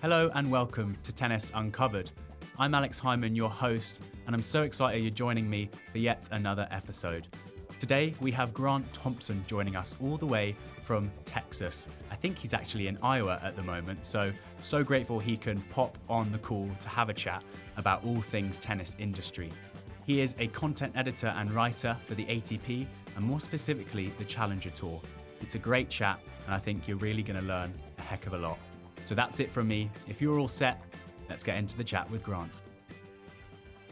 Hello and welcome to Tennis Uncovered. I'm Alex Hyman, your host, and I'm so excited you're joining me for yet another episode. Today we have Grant Thompson joining us all the way from Texas. I think he's actually in Iowa at the moment, so grateful he can pop on the call to have a chat about all things tennis industry. He is a content editor and writer for the ATP, and more specifically, the Challenger Tour. It's a great chat, and I think you're really going to learn a heck of a lot. So that's it from me. If you're all set, let's get into the chat with Grant.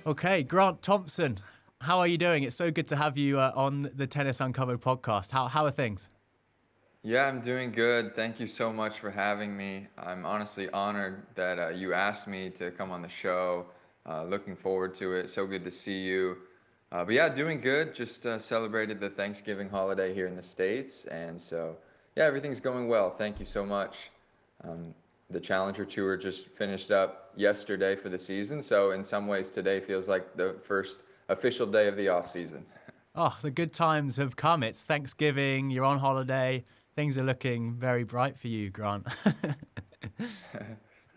Okay, Grant Thompson, how are you doing? It's so good to have you on the Tennis Uncovered podcast. How are things? Yeah, I'm doing good. Thank you so much for having me. I'm honestly honored that you asked me to come on the show. Looking forward to it. So good to see you. But yeah, doing good. Just celebrated the Thanksgiving holiday here in the States. And so, yeah, everything's going well. Thank you so much. The Challenger Tour just finished up yesterday for the season. So in some ways, today feels like the first official day of the off season. Oh, the good times have come. It's Thanksgiving, you're on holiday. Things are looking very bright for you, Grant.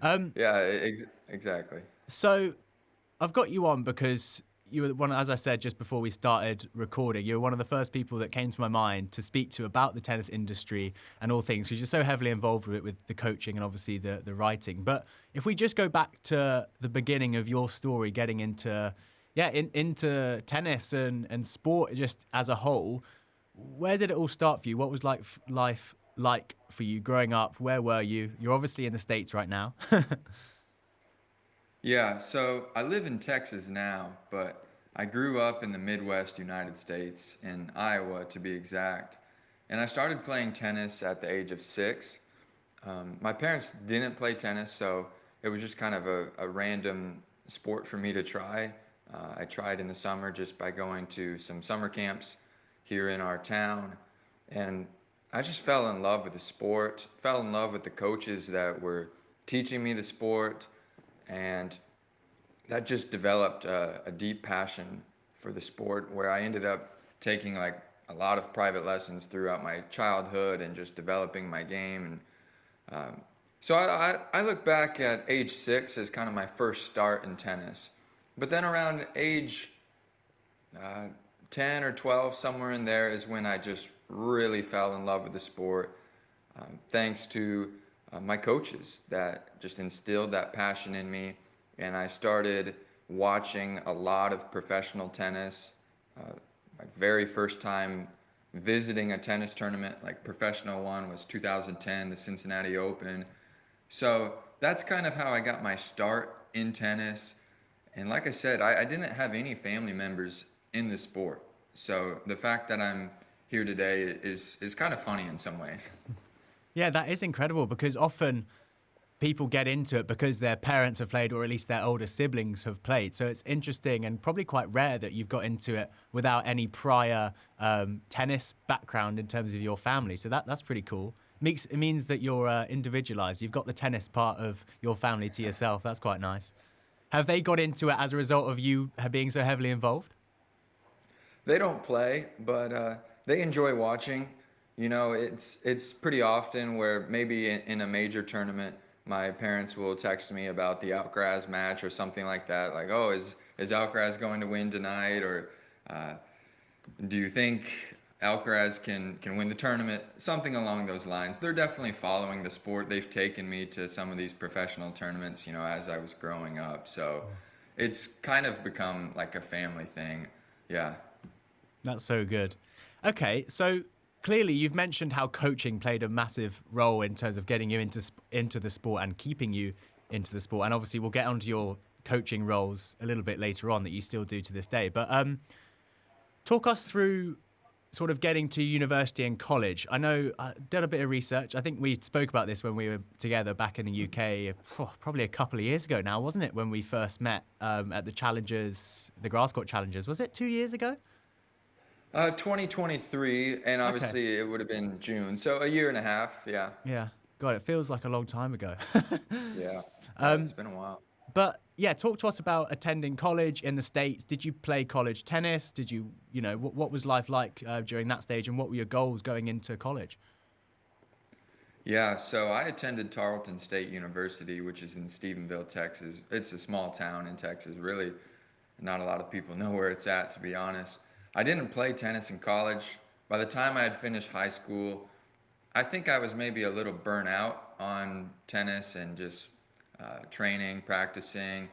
Yeah, exactly. So I've got you on because you were one, as I said just before we started recording, you were one of the first people that came to my mind to speak to about the tennis industry and all things. You're just so heavily involved with it, with the coaching and obviously the writing. But if we just go back to the beginning of your story, getting into into tennis and sport just as a whole, where did it all start for you? What was life like for you growing up? Where were you? You're obviously in the States right now. Yeah, so I live in Texas now, but I grew up in the Midwest United States, in Iowa to be exact. And I started playing tennis at the age of 6. My parents didn't play tennis, so it was just kind of a random sport for me to try. I tried in the summer just by going to some summer camps here in our town. And I just fell in love with the sport, fell in love with the coaches that were teaching me the sport. And that just developed a deep passion for the sport where I ended up taking like a lot of private lessons throughout my childhood and just developing my game. And so I look back at age 6 as kind of my first start in tennis. But then around age 10 or 12, somewhere in there is when I just really fell in love with the sport, thanks to my coaches that just instilled that passion in me. And I started watching a lot of professional tennis. My very first time visiting a tennis tournament, like professional one, was 2010, the Cincinnati Open. So that's kind of how I got my start in tennis. And like I said, I didn't have any family members in the sport. So the fact that I'm here today is kind of funny in some ways. Yeah, that is incredible because often people get into it because their parents have played or at least their older siblings have played. So it's interesting and probably quite rare that you've got into it without any prior tennis background in terms of your family. So that's pretty cool. It means that you're individualized. You've got the tennis part of your family to yourself. That's quite nice. Have they got into it as a result of you being so heavily involved? They don't play, but they enjoy watching. You know, it's pretty often where maybe in a major tournament, my parents will text me about the Alcaraz match or something like that. Like, oh, is Alcaraz going to win tonight? Or uh, do you think Alcaraz can win the tournament? Something along those lines. They're definitely following the sport. They've taken me to some of these professional tournaments, you know, as I was growing up. So it's kind of become like a family thing. Yeah. That's so good. Okay, so clearly you've mentioned how coaching played a massive role in terms of getting you into the sport and keeping you into the sport. And obviously we'll get onto your coaching roles a little bit later on that you still do to this day. But talk us through sort of getting to university and college. I know I did a bit of research. I think we spoke about this when we were together back in the UK, probably a couple of years ago now, wasn't it? When we first met at the Challengers, the Grass Court Challengers. Was it 2 years ago? 2023, and Okay. obviously it would have been June, so a year and a half. Yeah, Yeah. God, it feels like a long time ago. yeah, yeah. It's um, been a while. but yeah, talk to us about attending college in the States. Did you play college tennis? Did you, what was life like during that stage and what were your goals going into college? Yeah, so I attended Tarleton State University, which is in Stephenville, Texas. It's a small town in Texas. Really, not a lot of people know where it's at, to be honest. I didn't play tennis in college. By the time I had finished high school, I think I was maybe a little burnt out on tennis and just training, practicing.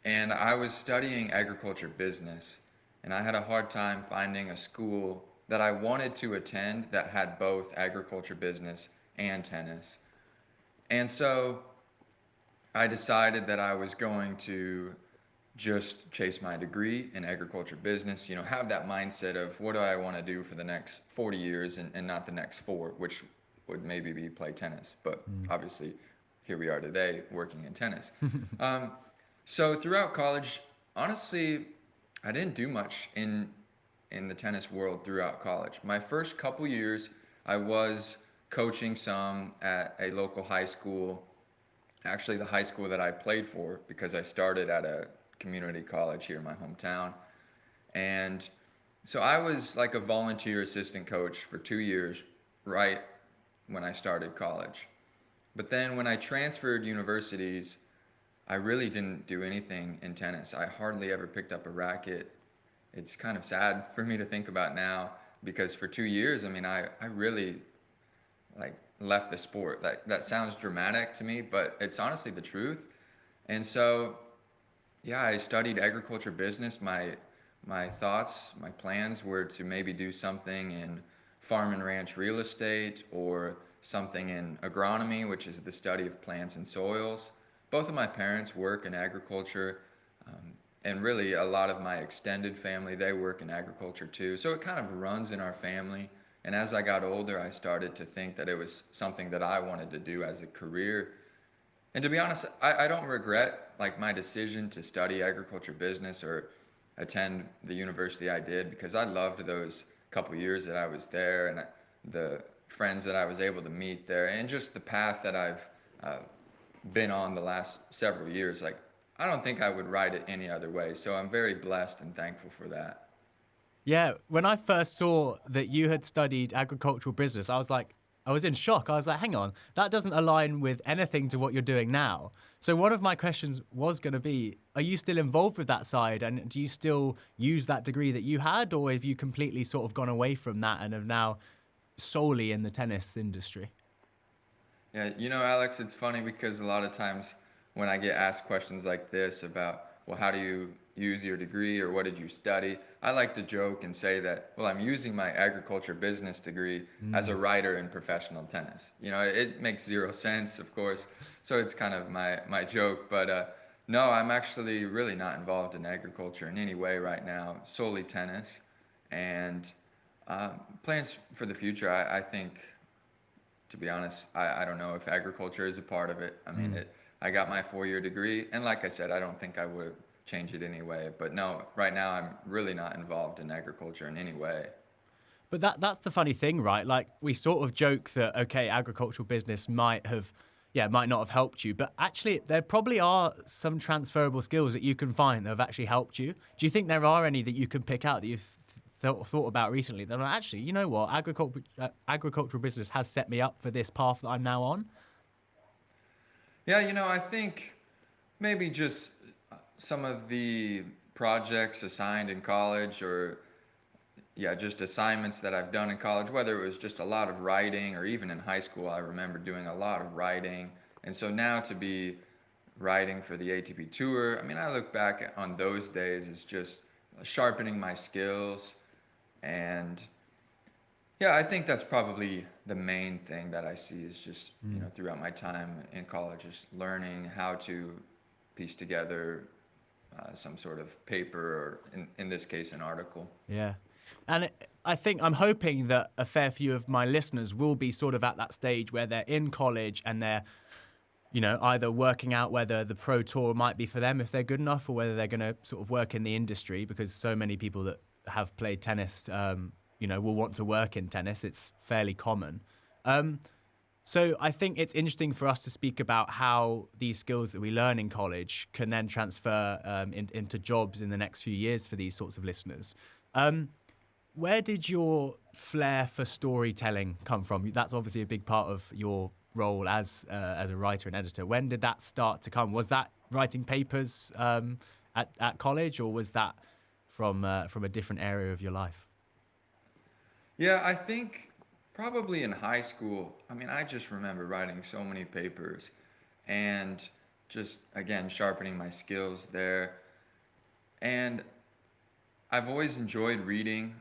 And I was studying agriculture business. And I had a hard time finding a school that I wanted to attend that had both agriculture business and tennis. And so I decided that I was going to just chase my degree in agriculture business, have that mindset of what do I want to do for the next 40 years and not the next four, which would maybe be play tennis. But obviously, here we are today working in tennis. So throughout college, honestly, I didn't do much in the tennis world throughout college. My first couple years, I was coaching some at a local high school, actually the high school that I played for because I started at a community college here in my hometown. And so I was like a volunteer assistant coach for 2 years right when I started college. But then when I transferred universities, I really didn't do anything in tennis. I hardly ever picked up a racket. It's kind of sad for me to think about now because for 2 years, I mean, I really like left the sport. That sounds dramatic to me, but it's honestly the truth. And so, yeah, I studied agriculture business. My thoughts, my plans were to maybe do something in farm and ranch real estate or something in agronomy, which is the study of plants and soils. Both of my parents work in agriculture, and really a lot of my extended family, they work in agriculture too. So it kind of runs in our family. And as I got older, I started to think that it was something that I wanted to do as a career. And to be honest, I don't regret like my decision to study agriculture business or attend the university I did because I loved those couple years that I was there and the friends that I was able to meet there and just the path that I've been on the last several years. Like, I don't think I would write it any other way. So I'm very blessed and thankful for that. Yeah, when I first saw that you had studied agricultural business, I was in shock. I was like, hang on, that doesn't align with anything to what you're doing now. So one of my questions was going to be, are you still involved with that side? And do you still use that degree that you had, or have you completely sort of gone away from that and have now solely in the tennis industry? Yeah, Alex, it's funny because a lot of times when I get asked questions like this about, well, how do you use your degree or what did you study? I like to joke and say that, well, I'm using my agriculture business degree as a writer in professional tennis. It makes zero sense, of course. So it's kind of my joke. But no, I'm actually really not involved in agriculture in any way right now, solely tennis. And plans for the future, I think, to be honest, I don't know if agriculture is a part of it. I mean, I got my 4-year degree, and like I said, I don't think I would change it anyway. But no, right now I'm really not involved in agriculture in any way. But that's the funny thing, right? Like we sort of joke that okay, agricultural business might not have helped you, but actually there probably are some transferable skills that you can find that have actually helped you. Do you think there are any that you can pick out that you've thought about recently that are actually, you know what, agricultural business has set me up for this path that I'm now on? Yeah, I think maybe just some of the projects assigned in college or yeah, just assignments that I've done in college, whether it was just a lot of writing or even in high school, I remember doing a lot of writing. And so now to be writing for the ATP Tour, I mean, I look back on those days as just sharpening my skills. And yeah, I think that's probably the main thing that I see is just, throughout my time in college, is learning how to piece together some sort of paper or in this case, an article. Yeah. And I think I'm hoping that a fair few of my listeners will be sort of at that stage where they're in college and they're, either working out whether the pro tour might be for them if they're good enough or whether they're going to sort of work in the industry because so many people that have played tennis, will want to work in tennis. It's fairly common. So I think it's interesting for us to speak about how these skills that we learn in college can then transfer into jobs in the next few years for these sorts of listeners. Where did your flair for storytelling come from? That's obviously a big part of your role as a writer and editor. When did that start to come? Was that writing papers at college, or was that from a different area of your life? Yeah, I think probably in high school. I mean, I just remember writing so many papers and just, again, sharpening my skills there. And I've always enjoyed reading,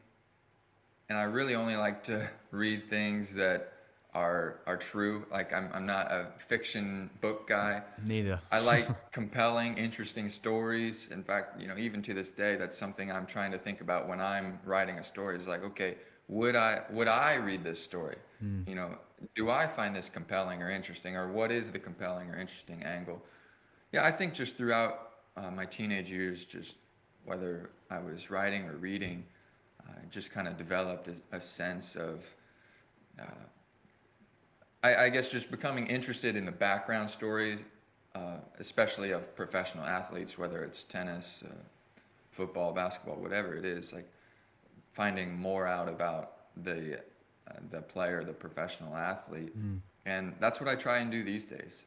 and I really only like to read things that are true. Like I'm not a fiction book guy. Neither. I like compelling, interesting stories. In fact, even to this day, that's something I'm trying to think about when I'm writing a story. Is like, okay, would I read this story? Mm. You know, do I find this compelling or interesting, or what is the compelling or interesting angle? Yeah, I think just throughout my teenage years, just whether I was writing or reading, I just kind of developed a sense of uh, I guess just becoming interested in the background story, especially of professional athletes, whether it's tennis, football, basketball, whatever it is. Like finding more out about the player, the professional athlete, Mm. and that's what I try and do these days.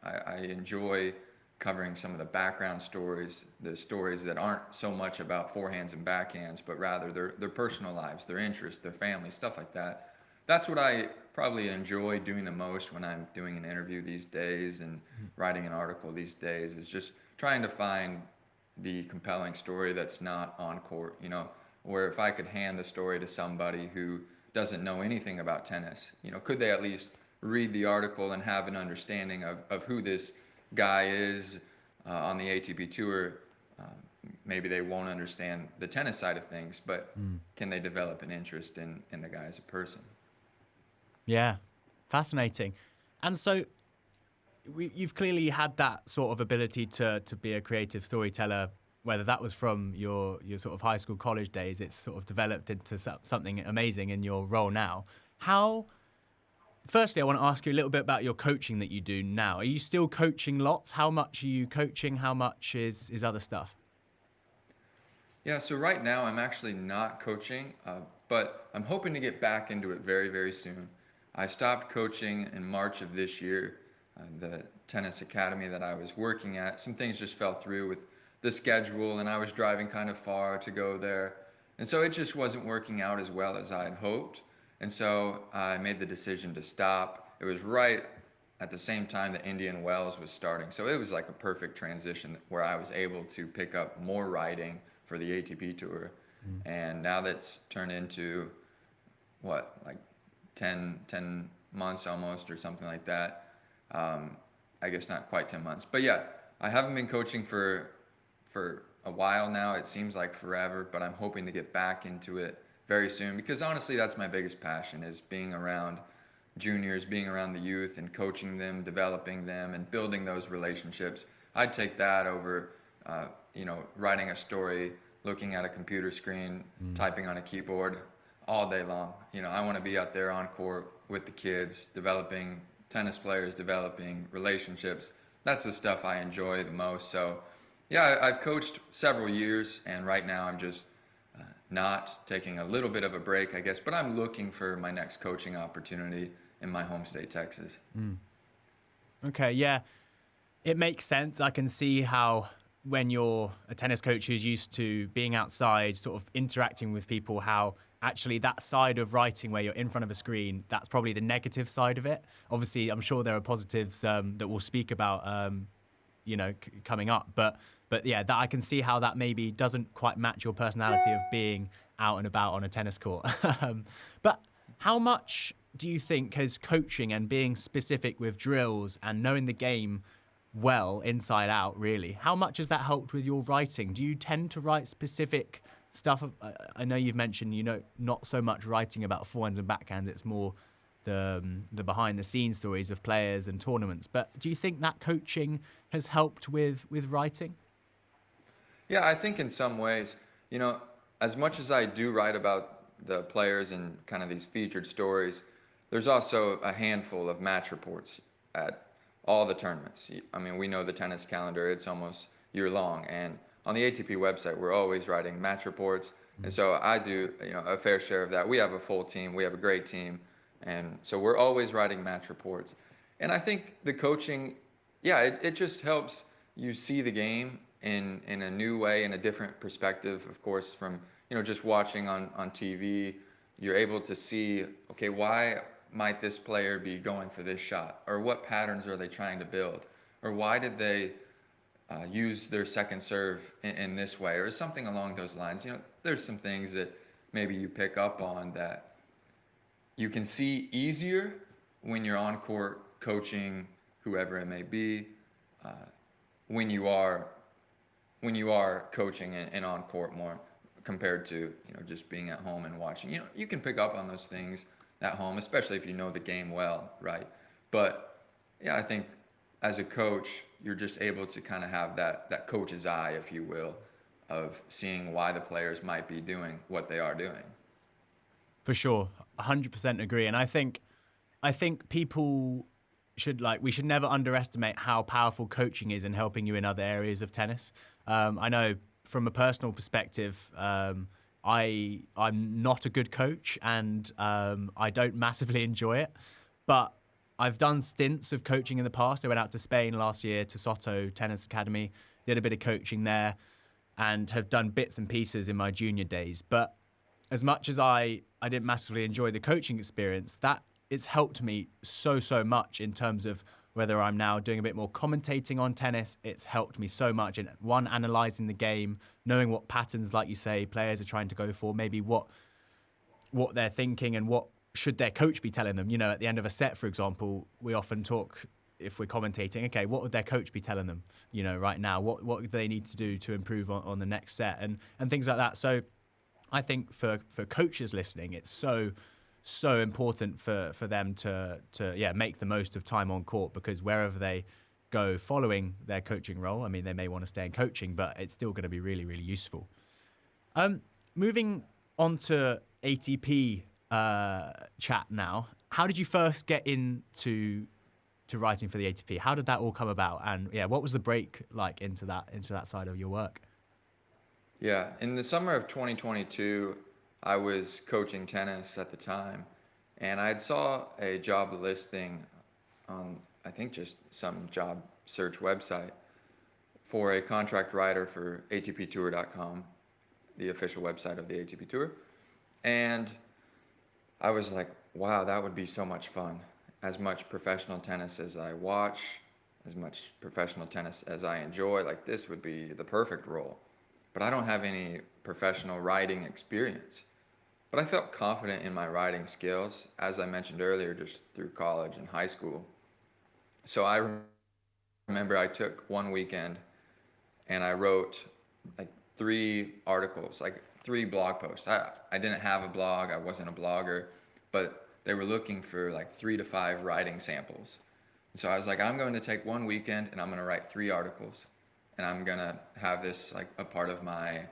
I enjoy covering some of the background stories, the stories that aren't so much about forehands and backhands, but rather their personal lives, their interests, their family, stuff like that. That's what I probably enjoy doing the most when I'm doing an interview these days and writing an article these days, is just trying to find the compelling story that's not on court, where if I could hand the story to somebody who doesn't know anything about tennis, could they at least read the article and have an understanding of who this guy is on the ATP Tour? Maybe they won't understand the tennis side of things, but Mm. can they develop an interest in the guy as a person? Yeah, fascinating. And so you've clearly had that sort of ability to be a creative storyteller, whether that was from your sort of high school, college days. It's sort of developed into something amazing in your role now. How? Firstly, I want to ask you a little bit about your coaching that you do now. Are you still coaching lots? How much are you coaching? How much is other stuff? Yeah, so right now I'm actually not coaching, but I'm hoping to get back into it very, very soon. I stopped coaching in March of this year. The tennis academy that I was working at, some things just fell through with the schedule, and I was driving kind of far to go there. And so it just wasn't working out as well as I had hoped. And so I made the decision to stop. It was right at the same time that Indian Wells was starting. So it was like a perfect transition where I was able to pick up more writing for the ATP Tour. Mm. And now that's turned into what, like 10 months almost or something like that. I guess not quite 10 months. But yeah, I haven't been coaching for a while now. It seems like forever, but I'm hoping to get back into it very soon, because honestly, that's my biggest passion, is being around juniors, being around the youth and coaching them, developing them, and building those relationships. I'd take that over, writing a story, looking at a computer screen, Mm. typing on a keyboard all day long. I want to be out there on court with the kids, developing tennis players, developing relationships. That's the stuff I enjoy the most. So, yeah, I've coached several years, and right now I'm just not taking a little bit of a break, I guess, but I'm looking for my next coaching opportunity in my home state, Texas. Mm. Okay, yeah. It makes sense. I can see how when you're a tennis coach who's used to being outside, sort of interacting with people, how actually that side of writing where you're in front of a screen, that's probably the negative side of it. Obviously, I'm sure there are positives that we'll speak about, coming up. But yeah, that I can see how that maybe doesn't quite match your personality of being out and about on a tennis court. But how much do you think has coaching and being specific with drills and knowing the game well inside out, really, how much has that helped with your writing? Do you tend to write specific stuff? I know you've mentioned, not so much writing about forehands and backhands. It's more the behind the scenes stories of players and tournaments. But do you think that coaching has helped with writing? Yeah, I think in some ways, as much as I do write about the players and kind of these featured stories, there's also a handful of match reports at all the tournaments. I mean, we know the tennis calendar, it's almost year long. And on the ATP website, we're always writing match reports. And so I do, a fair share of that. We have a full team. We have a great team. And so we're always writing match reports. And I think the coaching, yeah, it just helps you see the game in a new way, in a different perspective, of course, from, just watching on TV. You're able to see, okay, why might this player be going for this shot? Or what patterns are they trying to build? Or why did they use their second serve in this way, or something along those lines. There's some things that maybe you pick up on that you can see easier when you're on court coaching whoever it may be, uh, when you are coaching and on court more compared to just being at home and watching. You can pick up on those things at home, especially if you know the game well, right? But yeah, I think as a coach, you're just able to kind of have that coach's eye, if you will, of seeing why the players might be doing what they are doing. For sure, 100% agree. And I think people we should never underestimate how powerful coaching is in helping you in other areas of tennis. I know from a personal perspective, I'm not a good coach, and I don't massively enjoy it, but I've done stints of coaching in the past. I went out to Spain last year to Soto Tennis Academy, did a bit of coaching there, and have done bits and pieces in my junior days. But as much as I didn't massively enjoy the coaching experience, that it's helped me so much in terms of whether I'm now doing a bit more commentating on tennis. It's helped me so much in, one, analysing the game, knowing what patterns, like you say, players are trying to go for, maybe what they're thinking and what should their coach be telling them. At the end of a set, for example, we often talk, if we're commentating, okay, what would their coach be telling them, right now? What do they need to do to improve on the next set and things like that. So I think for coaches listening, it's so important for them to make the most of time on court, because wherever they go following their coaching role, I mean, they may want to stay in coaching, but it's still going to be really, really useful. Moving on to ATP chat now. How did you first get into writing for the ATP? How did that all come about? And what was the break like into that side of your work? Yeah, in the summer of 2022, I was coaching tennis at the time, and I had saw a job listing on, I think, just some job search website for a contract writer for ATPtour.com, the official website of the ATP Tour. And I was like, wow, that would be so much fun. As much professional tennis as I watch, as much professional tennis as I enjoy, like this would be the perfect role. But I don't have any professional writing experience. But I felt confident in my writing skills, as I mentioned earlier, just through college and high school. So I remember I took one weekend and I wrote like 3 articles, like 3 blog posts. I didn't have a blog, I wasn't a blogger, but they were looking for like 3 to 5 writing samples. And so I was like, I'm going to take one weekend and I'm going to write 3 articles. And I'm going to have this like a part of my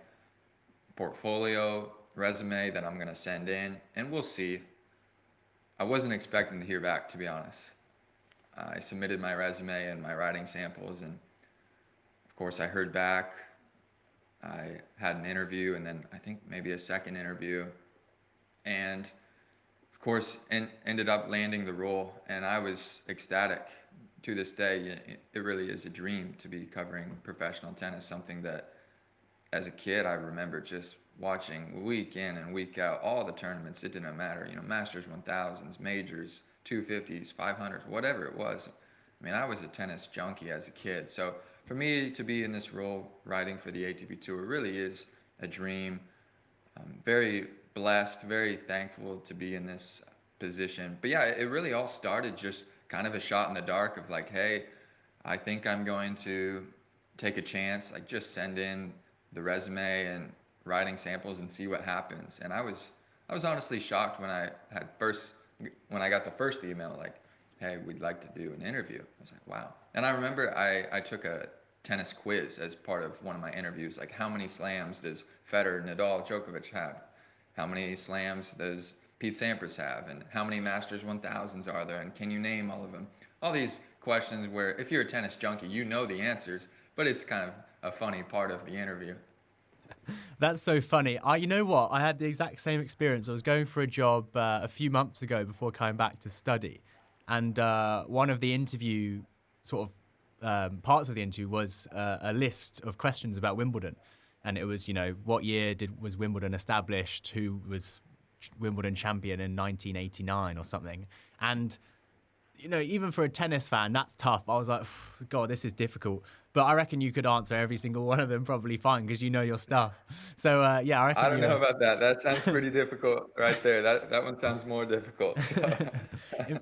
portfolio resume that I'm going to send in, and we'll see. I wasn't expecting to hear back, to be honest. I submitted my resume and my writing samples, and of course I heard back. I had an interview, and then I think maybe a second interview, and of course ended up landing the role, and I was ecstatic. To this day, it really is a dream to be covering professional tennis, something that as a kid I remember just watching week in and week out, all the tournaments. It didn't matter, Masters 1000s, majors, 250s, 500s, whatever it was. I mean, I was a tennis junkie as a kid. So for me to be in this role writing for the ATP Tour really is a dream. I'm very blessed, very thankful to be in this position. But yeah, it really all started just kind of a shot in the dark of like, hey, I think I'm going to take a chance, like just send in the resume and writing samples and see what happens. And I was honestly shocked when I got the first email, like, hey, we'd like to do an interview. I was like, wow. And I remember I took a tennis quiz as part of one of my interviews, like how many slams does Federer, Nadal, Djokovic have? How many slams does Pete Sampras have? And how many Masters 1000s are there? And can you name all of them? All these questions where if you're a tennis junkie, you know the answers, but it's kind of a funny part of the interview. That's so funny. You know what? I had the exact same experience. I was going for a job a few months ago before coming back to study, and one of the interview sort of parts of the interview was a list of questions about Wimbledon, and it was, what year was Wimbledon established? Who was Wimbledon champion in 1989 or something? And even for a tennis fan, that's tough. I was like, God, this is difficult. But I reckon you could answer every single one of them probably fine because you know your stuff. So yeah, I I reckon don't know about that. That sounds pretty difficult right there. That one sounds more difficult. So.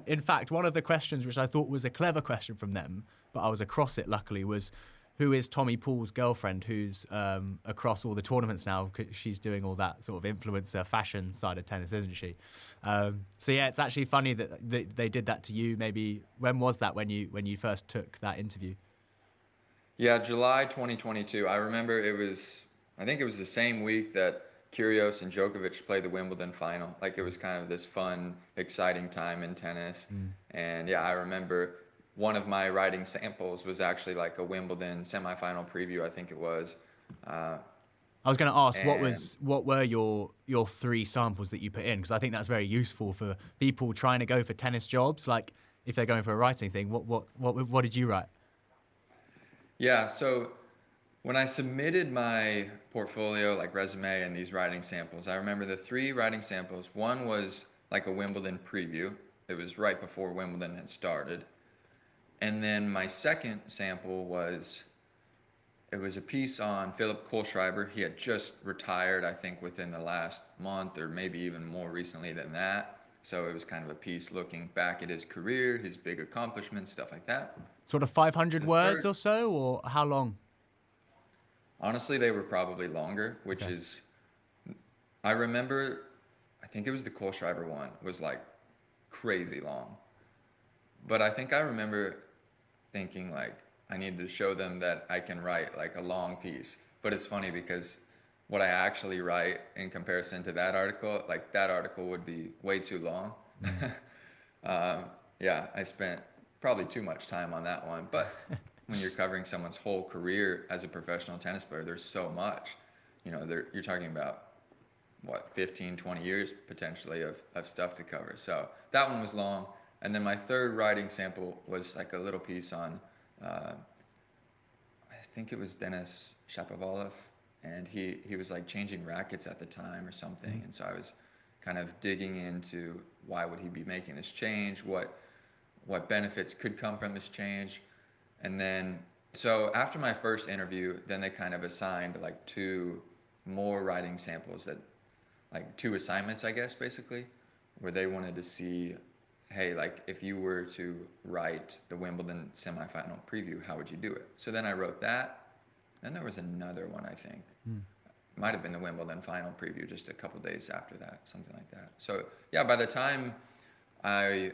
in fact, one of the questions which I thought was a clever question from them, but I was across it luckily, was who is Tommy Paul's girlfriend, who's across all the tournaments now? She's doing all that sort of influencer fashion side of tennis, isn't she? So yeah, it's actually funny that they did that to you. Maybe when was that when you first took that interview? Yeah, July 2022. I think it was the same week that Kyrgios and Djokovic played the Wimbledon final. Like it was kind of this fun, exciting time in tennis. Mm. And yeah, I remember one of my writing samples was actually like a Wimbledon semifinal preview, I think it was. Uh, I was going to ask and what were your three samples that you put in, because I think that's very useful for people trying to go for tennis jobs. Like if they're going for a writing thing, what did you write? yeah, so when I submitted my portfolio, like resume and these writing samples, I remember the three writing samples. One was like a Wimbledon preview. It was right before Wimbledon had started. And then my second sample it was a piece on Philip Kohlschreiber. He had just retired, I think, within the last month or maybe even more recently than that. So it was kind of a piece looking back at his career, his big accomplishments, stuff like that. Sort of 500 The words third, or so, or how long? honestly, they were probably longer, which Okay. is, I remember, I think it was the Kohlschreiber one, was like crazy long. But I think I remember thinking like I needed to show them that I can write like a long piece. But it's funny because what I actually write in comparison to that article, like that article would be way too long. Mm. um, yeah, I spent probably too much time on that one. But when you're covering someone's whole career as a professional tennis player, there's so much. You're talking about what, 15, 20 years potentially of stuff to cover. So that one was long. And then my third writing sample was like a little piece on, I think it was Denis Shapovalov, and he was like changing rackets at the time or something. Mm. And so I was kind of digging into why would he be making this change, what benefits could come from this change. And then, so after my first interview, then they kind of assigned like two more writing samples that, like two assignments, I guess, basically, where they wanted to see, hey, like if you were to write the Wimbledon semifinal preview, how would you do it? So then I wrote that. Then there was another one, I think. Mm. Might have been the Wimbledon final preview just a couple days after that, something like that. So yeah, by the time I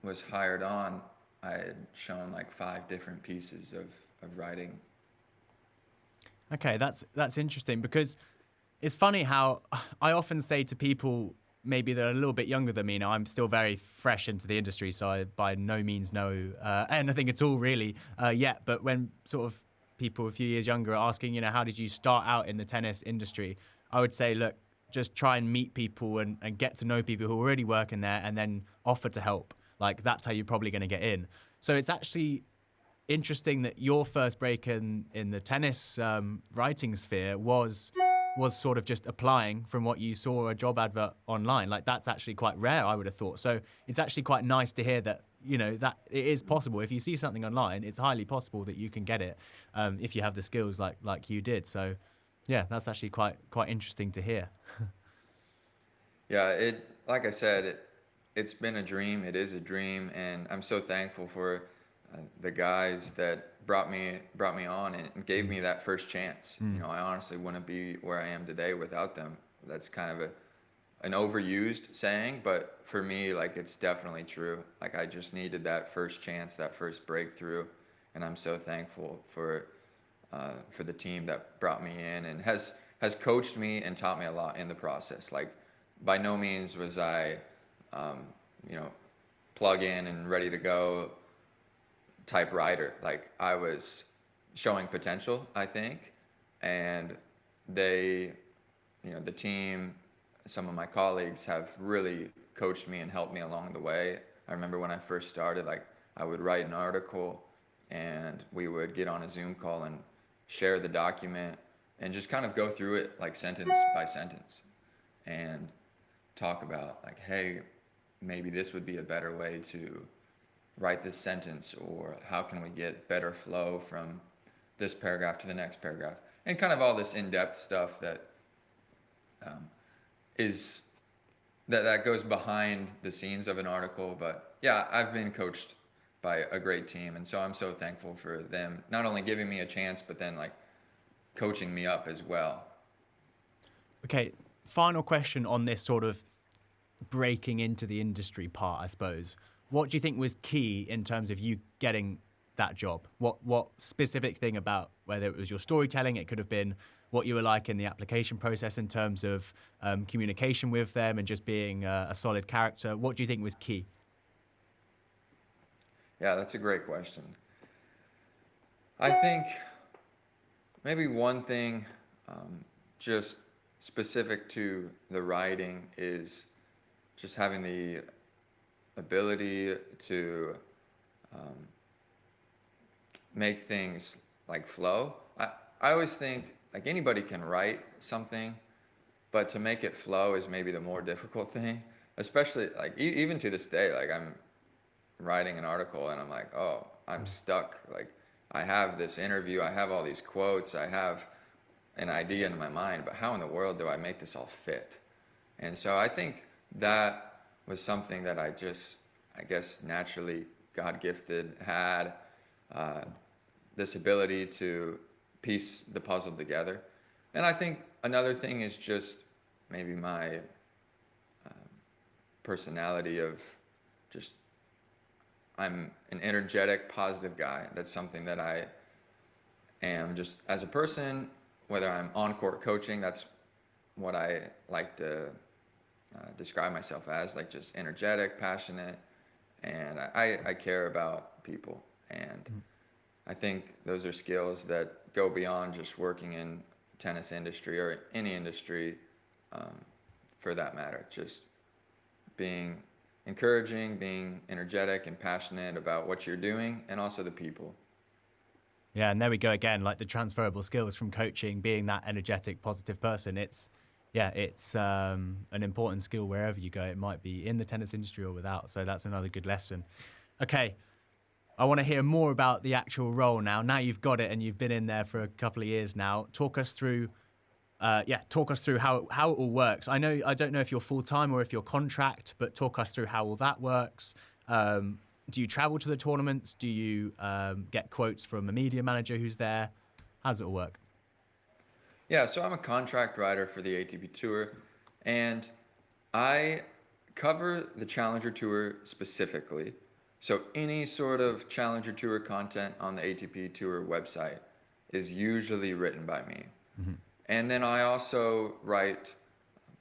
was hired on, I had shown like 5 different pieces of writing. Okay, that's interesting because it's funny how I often say to people maybe they're a little bit younger than me. Now I'm still very fresh into the industry, so I by no means know anything at all really yet. But when sort of people a few years younger are asking, how did you start out in the tennis industry? I would say, look, just try and meet people and get to know people who are already working there and then offer to help. Like that's how you're probably going to get in. So it's actually interesting that your first break in the tennis writing sphere was sort of just applying from what you saw a job advert online. Like that's actually quite rare, I would have thought. So it's actually quite nice to hear that that it is possible. If you see something online, it's highly possible that you can get it if you have the skills like you did. So yeah, that's actually quite interesting to hear. Yeah, like I said, it's been a dream. It is a dream, and I'm so thankful for the guys that brought me on and gave Mm. me that first chance. Mm. I honestly wouldn't be where I am today without them. That's kind of an overused saying, but for me, like it's definitely true. Like I just needed that first chance, that first breakthrough, and I'm so thankful for the team that brought me in and has coached me and taught me a lot in the process. Like by no means was I, um, you know, plug in and ready to go type writer. Like I was showing potential, I think, and they, the team, some of my colleagues have really coached me and helped me along the way. I remember when I first started, like I would write an article and we would get on a Zoom call and share the document and just kind of go through it like sentence by sentence and talk about like, hey, maybe this would be a better way to write this sentence, or how can we get better flow from this paragraph to the next paragraph, and kind of all this in-depth stuff that um, is that goes behind the scenes of an article. But yeah, I've been coached by a great team, and so I'm so thankful for them not only giving me a chance, but then like coaching me up as well. Okay, final question on this sort of breaking into the industry part, I suppose. What do you think was key in terms of you getting that job? What specific thing about, whether it was your storytelling, it could have been what you were like in the application process in terms of communication with them and just being a solid character? What do you think was key? Yeah, that's a great question. I think maybe one thing, just specific to the writing, is just having the ability to um, make things like flow. I always think like anybody can write something, but to make it flow is maybe the more difficult thing. Especially like even to this day, like I'm writing an article and I'm like, oh, I'm stuck. Like I have this interview, I have all these quotes, I have an idea in my mind, but how in the world do I make this all fit? And so I think that was something that I guess, naturally God gifted, had uh, this ability to piece the puzzle together. And I think another thing is just maybe my personality of just, I'm an energetic, positive guy. That's something that I am just as a person, whether I'm on court coaching, that's what I like to describe myself as, like just energetic, passionate, and I care about people. And I think those are skills that go beyond just working in tennis industry or any industry, um, for that matter. Just being encouraging, being energetic and passionate about what you're doing, and also the people. Yeah, and there we go again, like the transferable skills from coaching, being that energetic, positive person. It's an important skill wherever you go. It might be in the tennis industry or without. So that's another good lesson. Okay, I want to hear more about the actual role now. Now you've got it and you've been in there for a couple of years now. Talk us through how it all works. I don't know if you're full time or if you're contract, but talk us through how all that works. Do you travel to the tournaments? Do you get quotes from a media manager who's there? How does it all work? Yeah, so I'm a contract writer for the ATP Tour, and I cover the Challenger Tour specifically. So any sort of Challenger Tour content on the ATP Tour website is usually written by me. Mm-hmm. And then I also write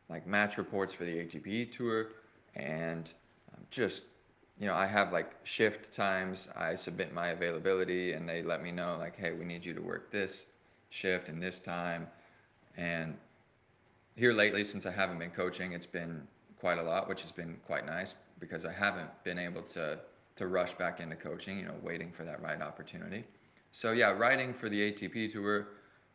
like match reports for the ATP Tour, and just, I have like shift times. I submit my availability and they let me know like, hey, we need you to work this shift and this time. And here lately, since I haven't been coaching, it's been quite a lot, which has been quite nice because I haven't been able to rush back into coaching, waiting for that right opportunity. So yeah, writing for the ATP Tour,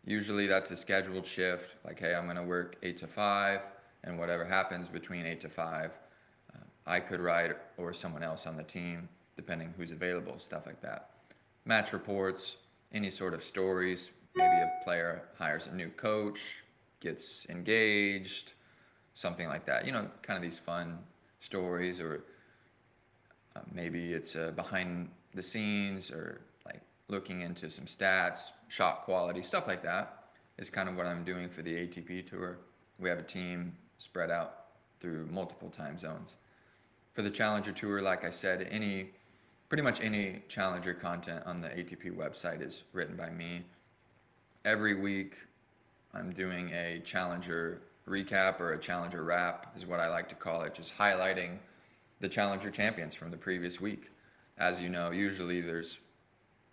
usually that's a scheduled shift. Like, hey, I'm going to work 8 to 5, and whatever happens between 8 to 5, I could write, or someone else on the team, depending who's available, stuff like that. Match reports, any sort of stories. Maybe a player hires a new coach, gets engaged, something like that. Kind of these fun stories, or maybe it's behind the scenes, or like looking into some stats, shot quality, stuff like that is kind of what I'm doing for the ATP Tour. We have a team spread out through multiple time zones. For the Challenger Tour, like I said, pretty much any Challenger content on the ATP website is written by me. Every week, I'm doing a Challenger recap, or a Challenger wrap is what I like to call it, just highlighting the Challenger champions from the previous week. As you know, usually there's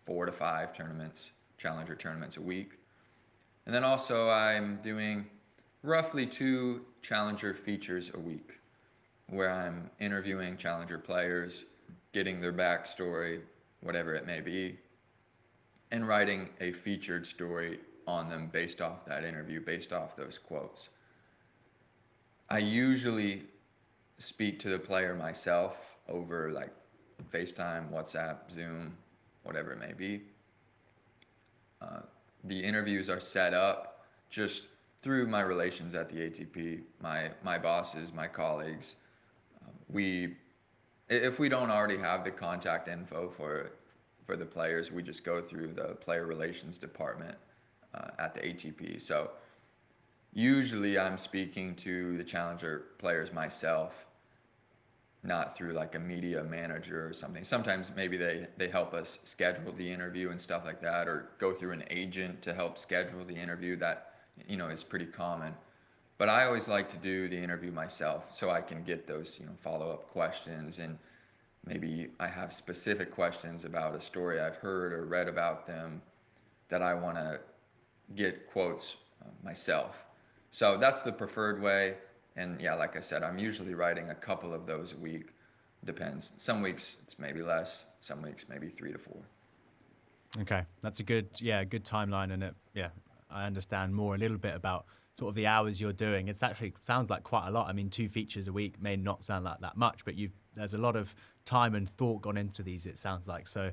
4 to 5 tournaments, Challenger tournaments a week. And then also I'm doing roughly 2 Challenger features a week where I'm interviewing Challenger players, getting their backstory, whatever it may be, and writing a featured story on them based off that interview, based off those quotes. I usually speak to the player myself over like FaceTime, WhatsApp, Zoom, whatever it may be. Uh, the interviews are set up just through my relations at the ATP, my bosses, my colleagues. We, if we don't already have the contact info for the players, we just go through the player relations department at the ATP. So usually I'm speaking to the Challenger players myself, not through like a media manager or something. Sometimes maybe they help us schedule the interview and stuff like that, or go through an agent to help schedule the interview. That, is pretty common. But I always like to do the interview myself so I can get those, follow-up questions, and maybe I have specific questions about a story I've heard or read about them that I want to get quotes myself. So that's the preferred way. And yeah, like I said, I'm usually writing a couple of those a week. Depends. Some weeks it's maybe less. Some weeks maybe 3 to 4. Okay, that's a good timeline, and I understand a little bit about sort of the hours you're doing. It's actually sounds like quite a lot. I mean, 2 features a week may not sound like that much, but there's a lot of time and thought gone into these, it sounds like. So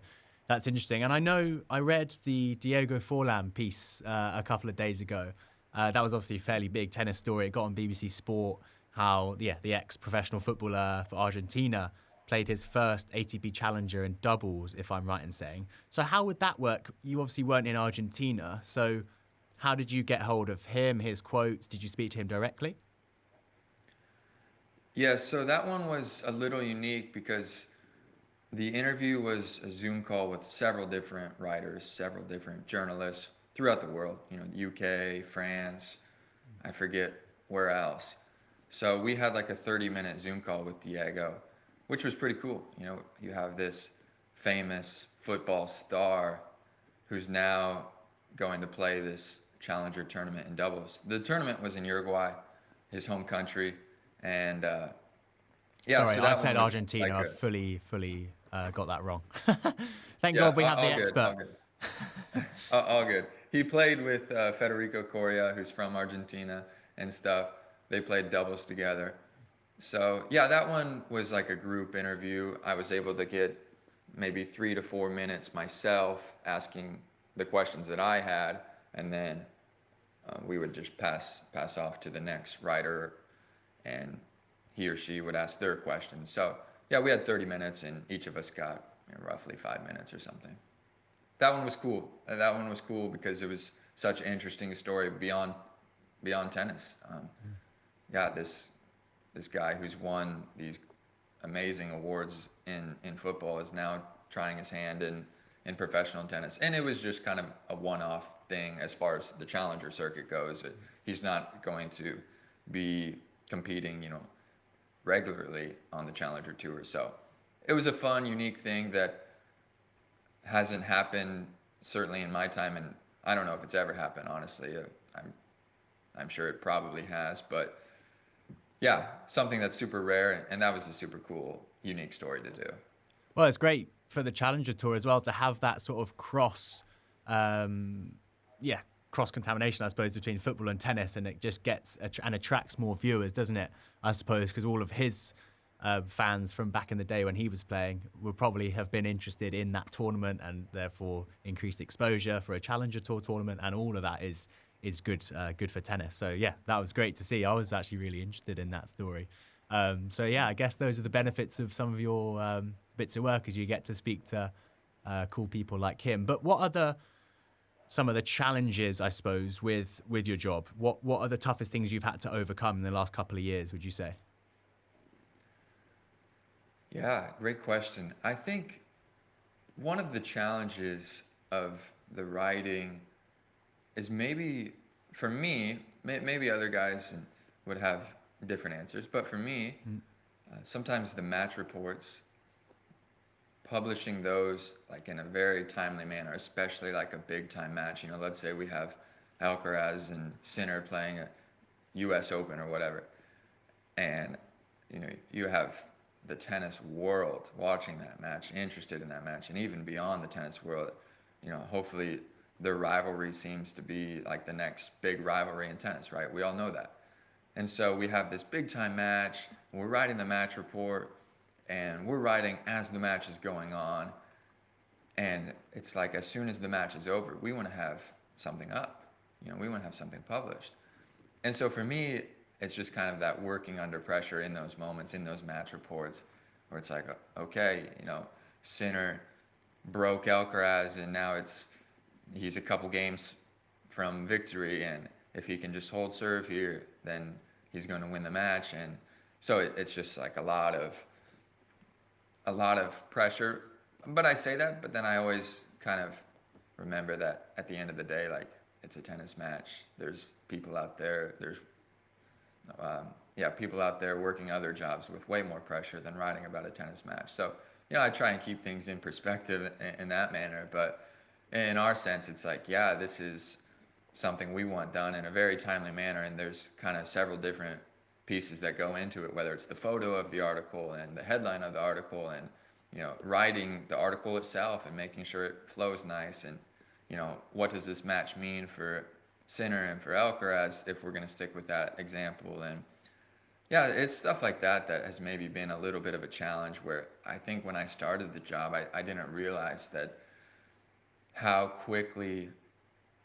that's interesting. And I know I read the Diego Forlan piece a couple of days ago. That was obviously a fairly big tennis story. It got on BBC Sport how the ex-professional footballer for Argentina played his first ATP Challenger in doubles, if I'm right in saying. So how would that work? You obviously weren't in Argentina, so how did you get hold of him, his quotes? Did you speak to him directly? Yeah, so that one was a little unique because the interview was a Zoom call with several different writers, several different journalists throughout the world, UK, France, I forget where else. So we had like a 30-minute Zoom call with Diego, which was pretty cool. You have this famous football star who's now going to play this Challenger tournament in doubles. The tournament was in Uruguay, his home country, and Sorry, so I that said one was Argentina. like I fully got that wrong. Thank yeah, God we have the all good, expert. all good. All good. He played with Federico Coria, who's from Argentina and stuff. They played doubles together. So yeah, that one was like a group interview. I was able to get maybe 3 to 4 minutes myself asking the questions that I had, and then we would just pass off to the next writer, and he or she would ask their questions. So yeah, we had 30 minutes, and each of us got roughly 5 minutes or something. That one was cool. That one was cool because it was such an interesting story beyond tennis. Yeah, this guy who's won these amazing awards in football is now trying his hand in professional tennis. And it was just kind of a one-off thing as far as the challenger circuit goes. He's not going to be competing, regularly on the challenger tour. So it was a fun, unique thing that hasn't happened certainly in my time, and I don't know if it's ever happened, honestly. I'm sure it probably has, but yeah, something that's super rare, and that was a super cool, unique story to do. Well, it's great for the Challenger Tour as well to have that sort of cross contamination, I suppose, between football and tennis, and it just gets and attracts more viewers, doesn't it? I suppose because all of his fans from back in the day when he was playing would probably have been interested in that tournament, and therefore increased exposure for a Challenger Tour tournament, and all of that is good for tennis. So yeah, that was great to see. I was actually really interested in that story. So yeah, I guess those are the benefits of some of your bits of work, as you get to speak to cool people like him. But what are some of the challenges, I suppose, with your job? What are the toughest things you've had to overcome in the last couple of years, would you say? Yeah, great question. I think one of the challenges of the writing is maybe, for me, maybe other guys would have different answers, but for me, sometimes the match reports, publishing those like in a very timely manner, especially like a big time match. Let's say we have Alcaraz and Sinner playing a U.S. Open or whatever, and you have the tennis world watching that match, interested in that match, and even beyond the tennis world, hopefully their rivalry seems to be like the next big rivalry in tennis, right? We all know that. And so we have this big time match, we're writing the match report, and we're writing as the match is going on. And it's like as soon as the match is over, we want to have something up. We want to have something published. And so for me, it's just kind of that working under pressure in those moments, in those match reports, where it's like, okay, Sinner broke Alcaraz, and now he's a couple games from victory, and if he can just hold serve here, then he's going to win the match. And so it's just like a lot of pressure. But I say that, but then I always kind of remember that at the end of the day, like, it's a tennis match. There's people out there. There's people out there working other jobs with way more pressure than writing about a tennis match. So I try and keep things in perspective in that manner. But in our sense, it's like, this is something we want done in a very timely manner, and there's kind of several different pieces that go into it, whether it's the photo of the article and the headline of the article, and writing the article itself and making sure it flows nice, and what does this match mean for Sinner and for Alcaraz, if we're going to stick with that example. And it's stuff like that has maybe been a little bit of a challenge, where I think when I started the job, I didn't realize that how quickly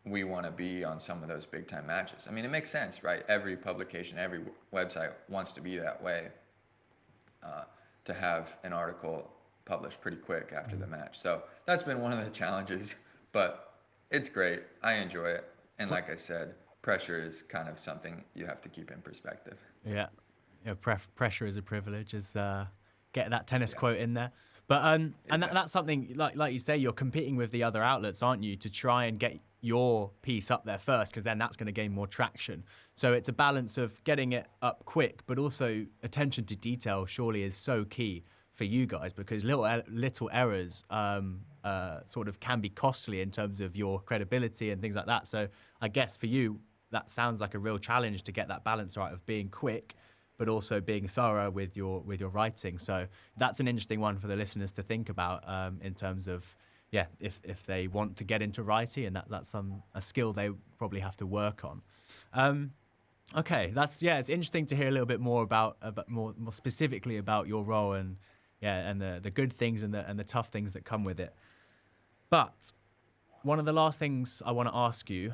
we want to be on some of those big time matches. I mean, it makes sense, right? Every publication, every website wants to be that way, to have an article published pretty quick after the match. So that's been one of the challenges, but it's great. I enjoy it. And like I said, pressure is kind of something you have to keep in perspective. Yeah, pressure is a privilege, is get that tennis quote in there. But and that's something, like you say, you're competing with the other outlets, aren't you, to try and get your piece up there first, because then that's going to gain more traction. So it's a balance of getting it up quick, but also attention to detail surely is so key for you guys, because little errors sort of can be costly in terms of your credibility and things like that. So I guess for you, that sounds like a real challenge to get that balance right of being quick, but also being thorough with your writing. So that's an interesting one for the listeners to think about, in terms of, if they want to get into writing, and that's a skill they probably have to work on. Okay, it's interesting to hear a little bit more about more specifically about your role, and the good things and the tough things that come with it. But one of the last things I want to ask you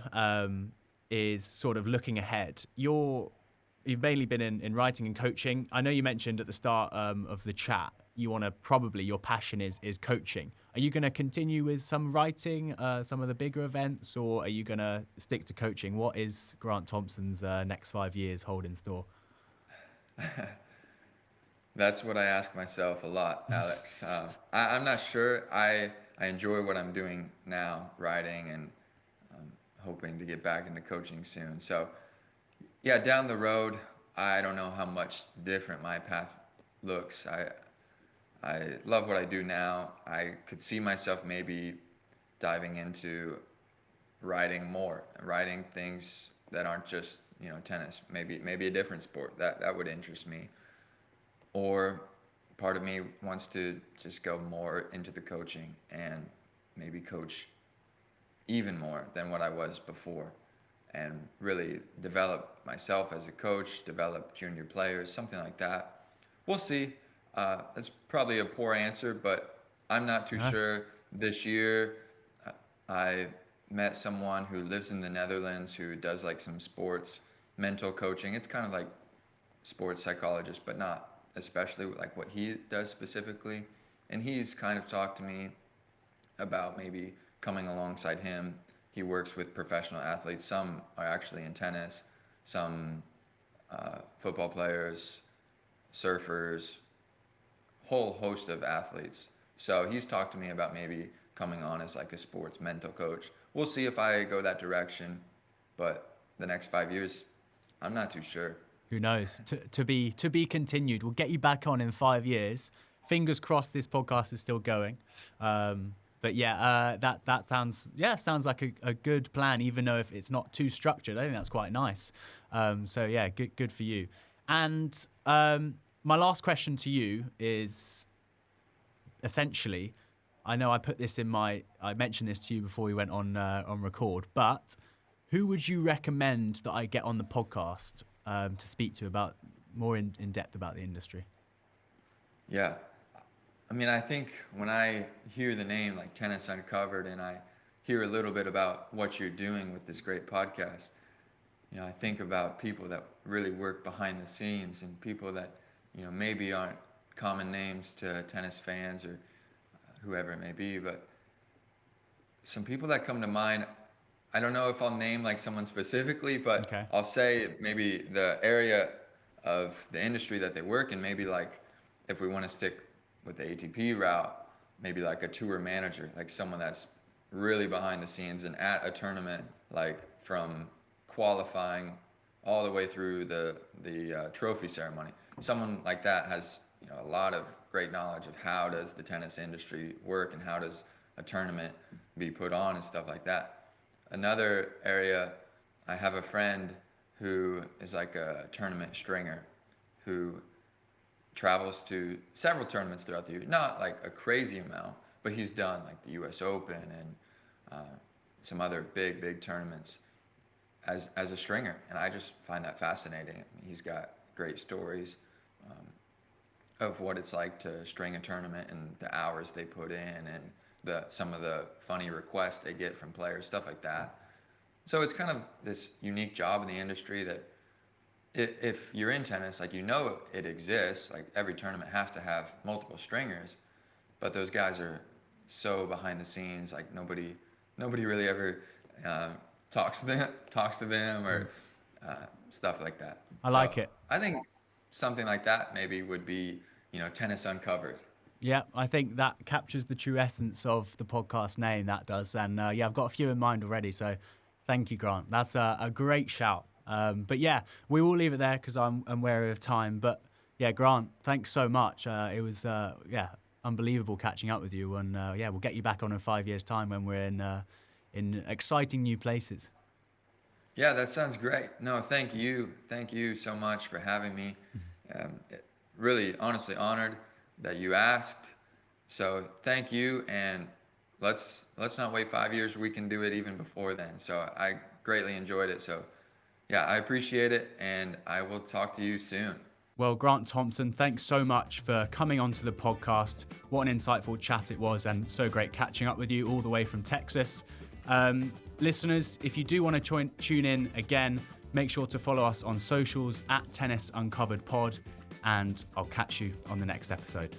is sort of looking ahead. You've mainly been in writing and coaching. I know you mentioned at the start of the chat, your passion is coaching. Are you going to continue with some writing, some of the bigger events, or are you going to stick to coaching? What is Grant Thompson's next 5 years hold in store? That's what I ask myself a lot, Alex. I'm not sure. I enjoy what I'm doing now, writing, and hoping to get back into coaching soon. So down the road, I don't know how much different my path looks. I love what I do now. I could see myself maybe diving into writing things that aren't just tennis. Maybe a different sport that would interest me. Or part of me wants to just go more into the coaching and maybe coach even more than what I was before, and really develop myself as a coach, develop junior players, something like that. We'll see. That's probably a poor answer, but I'm not too sure. This year, I met someone who lives in the Netherlands who does like some sports mental coaching. It's kind of like sports psychologist, but not especially like what he does specifically. And he's kind of talked to me about maybe coming alongside him. He works with professional athletes. Some are actually in tennis, some football players, surfers, whole host of athletes. So he's talked to me about maybe coming on as like a sports mental coach. We'll see if I go that direction, but the next 5 years, I'm not too sure. Who knows? To be continued. We'll get you back on in 5 years. Fingers crossed this podcast is still going. But yeah, that sounds like a good plan, even though if it's not too structured. I think that's quite nice. So yeah, good for you. And my last question to you is essentially, I know I mentioned this to you before we went on record, but who would you recommend that I get on the podcast to speak to about more in depth about the industry? Yeah. I mean, I think when I hear the name like Tennis Uncovered and I hear a little bit about what you're doing with this great podcast, I think about people that really work behind the scenes and people that, maybe aren't common names to tennis fans or whoever it may be, but some people that come to mind, I don't know if I'll name like someone specifically, but Okay. I'll say maybe the area of the industry that they work in, maybe like if we want to stick with the ATP route, maybe like a tour manager, like someone that's really behind the scenes and at a tournament, like from qualifying all the way through the trophy ceremony. Someone like that has a lot of great knowledge of how does the tennis industry work and how does a tournament be put on and stuff like that. Another area, I have a friend who is like a tournament stringer who travels to several tournaments throughout the year. Not like a crazy amount, but he's done like the US Open and some other big tournaments as a stringer. And I just find that fascinating. I mean, he's got great stories of what it's like to string a tournament and the hours they put in and some of the funny requests they get from players, stuff like that. So it's kind of this unique job in the industry that if you're in tennis, like it exists, like every tournament has to have multiple stringers, but those guys are so behind the scenes, like nobody really ever talks to them or stuff like that. I like it. I think something like that maybe would be, Tennis Uncovered. Yeah, I think that captures the true essence of the podcast name, that does. And yeah, I've got a few in mind already. So thank you, Grant. That's a great shout. But yeah, we will leave it there because I'm wary of time. But yeah, Grant, thanks so much. It was, unbelievable catching up with you. And yeah, we'll get you back on in 5 years' time when we're in exciting new places. Yeah, that sounds great. No, thank you. Thank you so much for having me. Really, honestly honored that you asked. So thank you, and let's not wait 5 years. We can do it even before then. So I greatly enjoyed it. So yeah, I appreciate it, and I will talk to you soon. Well, Grant Thompson, thanks so much for coming onto the podcast. What an insightful chat it was, and so great catching up with you all the way from Texas. Listeners, if you do want to tune in again, make sure to follow us on socials at Tennis Uncovered Pod, and I'll catch you on the next episode.